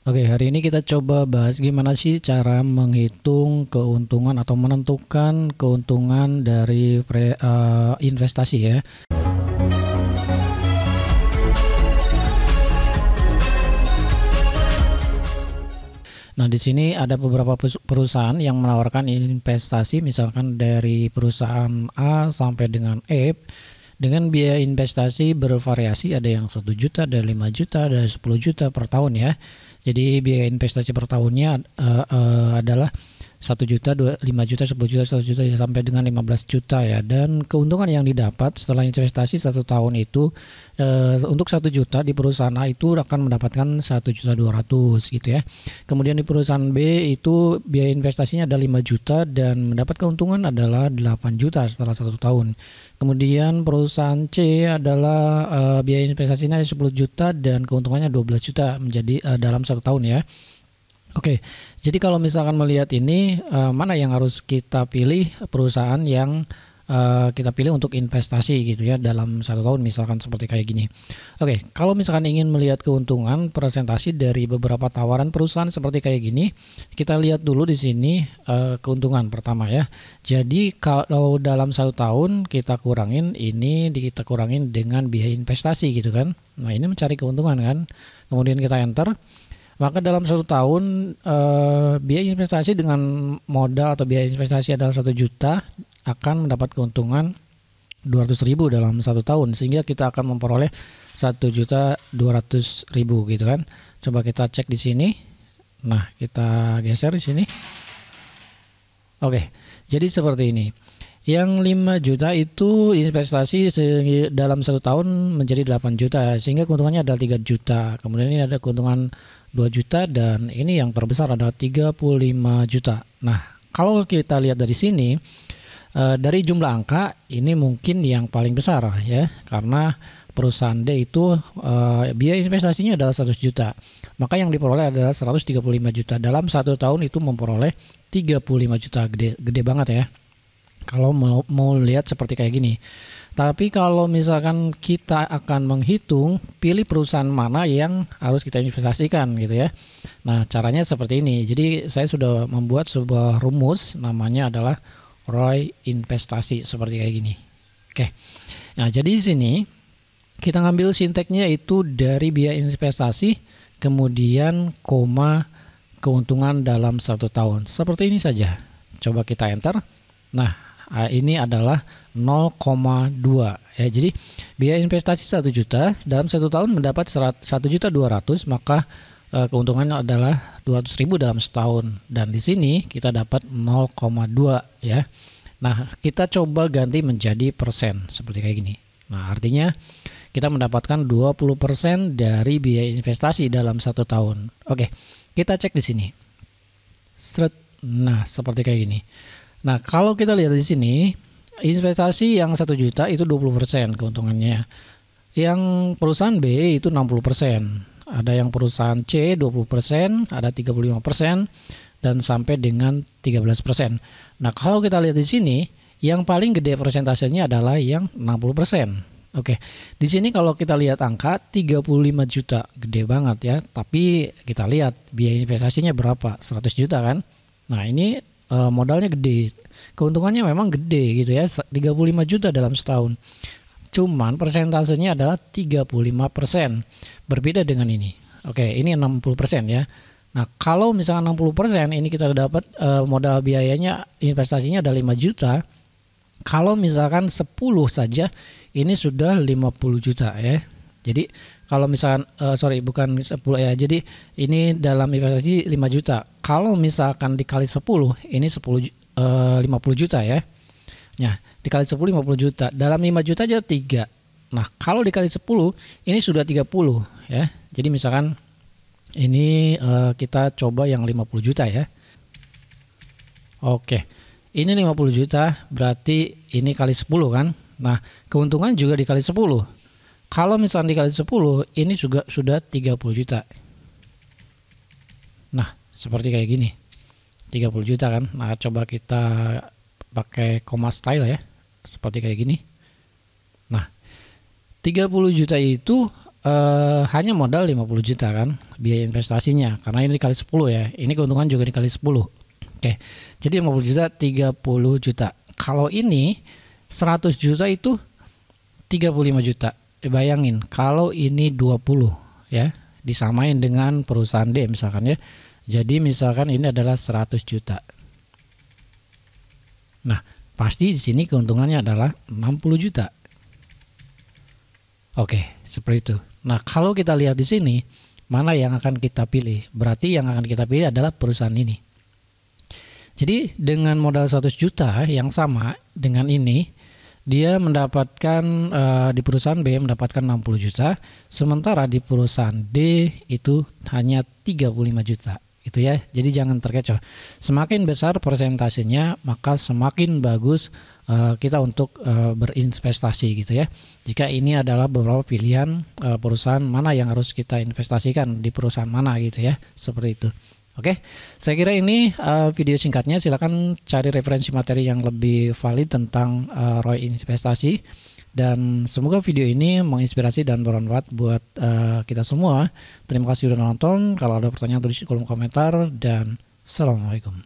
Oke, hari ini kita coba bahas gimana sih cara menghitung keuntungan atau menentukan keuntungan dari investasi ya. Nah, di sini ada beberapa perusahaan yang menawarkan investasi, misalkan dari perusahaan A sampai dengan E, dengan biaya investasi bervariasi, ada yang 1 juta, ada 5 juta, ada 10 juta per tahun ya. Jadi biaya investasi per tahunnya adalah 1 juta, 5 juta, 10 juta, 1 juta sampai dengan 15 juta ya. Dan keuntungan yang didapat setelah investasi 1 tahun itu untuk 1 juta di perusahaan A itu akan mendapatkan 1.200.000 gitu ya. Kemudian di perusahaan B itu biaya investasinya ada 5 juta dan mendapat keuntungan adalah 8 juta setelah 1 tahun. Kemudian perusahaan C adalah biaya investasinya 10 juta dan keuntungannya 12 juta menjadi dalam 1 tahun ya. Oke, jadi kalau misalkan melihat ini, mana yang harus kita pilih perusahaan yang kita pilih untuk investasi gitu ya dalam 1 tahun, misalkan seperti kayak gini. Oke, kalau misalkan ingin melihat keuntungan presentasi dari beberapa tawaran perusahaan seperti kayak gini, kita lihat dulu di sini keuntungan pertama ya. Jadi kalau dalam 1 tahun kita kurangin ini, kita kurangin dengan biaya investasi gitu kan. Nah, ini mencari keuntungan kan. Kemudian kita enter. Maka dalam 1 tahun biaya investasi dengan modal atau biaya investasi adalah 1 juta akan mendapat keuntungan 200.000 dalam 1 tahun, sehingga kita akan memperoleh 1.200.000 gitu kan. Coba kita cek di sini. Nah, kita geser di sini. Oke, jadi seperti ini. Yang 5 juta itu investasi dalam 1 tahun menjadi 8 juta, sehingga keuntungannya adalah 3 juta. Kemudian ini ada keuntungan 2 juta dan ini yang terbesar adalah 35 juta. Nah, kalau kita lihat dari sini, dari jumlah angka ini mungkin yang paling besar ya, karena perusahaan D itu biaya investasinya adalah 100 juta. Maka yang diperoleh adalah 135 juta. Dalam 1 tahun itu memperoleh 35 juta, gede banget ya. Kalau mau lihat seperti kayak gini. Tapi kalau misalkan kita akan menghitung pilih perusahaan mana yang harus kita investasikan gitu ya. Nah, caranya seperti ini. Jadi saya sudah membuat sebuah rumus, namanya adalah ROI investasi seperti kayak gini. Oke. Nah, jadi di sini kita ngambil sinteknya itu dari biaya investasi, kemudian koma keuntungan dalam 1 tahun. Seperti ini saja. Coba kita enter. Nah, ini adalah 0,2 ya. Jadi biaya investasi 1 juta dalam 1 tahun mendapat 1.200.000, maka keuntungannya adalah 200.000 dalam setahun, dan di sini kita dapat 0,2 ya. Nah, kita coba ganti menjadi persen seperti kayak gini. Nah, artinya kita mendapatkan 20% dari biaya investasi dalam 1 tahun. Oke, kita cek di sini. Nah, seperti kayak gini. Nah, kalau kita lihat di sini, investasi yang 1 juta itu 20% keuntungannya. Yang perusahaan B itu 60%. Ada yang perusahaan C 20%, ada 35%, dan sampai dengan 13%. Nah, kalau kita lihat di sini, yang paling gede persentasenya adalah yang 60%. Oke, di sini kalau kita lihat angka 35 juta, gede banget ya. Tapi kita lihat biaya investasinya berapa? 100 juta kan? Nah, ini modalnya gede, keuntungannya memang gede gitu ya, 35 juta dalam setahun. Cuman persentasenya adalah 35%, berbeda dengan ini. Oke, ini 60% ya. Nah, kalau misalkan 60%, ini kita dapat modal biayanya investasinya ada 5 juta. Kalau misalkan 10 saja, ini sudah 50 juta ya. Jadi kalau misalkan bukan 10 ya. Jadi ini dalam investasi 5 juta. Kalau misalkan dikali 10, ini 50 juta ya. Nah, dikali 10 50 juta. Dalam 5 juta aja 3. Nah, kalau dikali 10, ini sudah 30 ya. Jadi misalkan ini kita coba yang 50 juta ya. Oke. Ini 50 juta, berarti ini kali 10 kan. Nah, keuntungan juga dikali 10. Kalau misalnya dikali 10, ini juga sudah 30 juta. Nah, seperti kayak gini. 30 juta kan. Nah, coba kita pakai koma style ya. Seperti kayak gini. Nah, 30 juta itu hanya modal 50 juta kan biaya investasinya, karena ini dikali 10 ya. Ini keuntungan juga dikali 10. Oke. Jadi 50 juta 30 juta. Kalau ini 100 juta itu 35 juta. Bayangin kalau ini 20 ya, disamain dengan perusahaan D misalkan ya. Jadi misalkan ini adalah 100 juta. Nah, pasti di sini keuntungannya adalah 60 juta. Oke, seperti itu. Nah, kalau kita lihat di sini, mana yang akan kita pilih? Berarti yang akan kita pilih adalah perusahaan ini. Jadi, dengan modal 100 juta yang sama dengan ini, dia mendapatkan di perusahaan B mendapatkan 60 juta, sementara di perusahaan D itu hanya 35 juta. Itu ya. Jadi jangan terkecoh. Semakin besar persentasenya, maka semakin bagus kita untuk berinvestasi gitu ya. Jika ini adalah beberapa pilihan perusahaan mana yang harus kita investasikan di perusahaan mana gitu ya, seperti itu. Oke, saya kira ini video singkatnya. Silakan cari referensi materi yang lebih valid tentang ROI investasi, dan semoga video ini menginspirasi dan bermanfaat buat kita semua. Terima kasih sudah nonton. Kalau ada pertanyaan tulis di kolom komentar, dan assalamualaikum.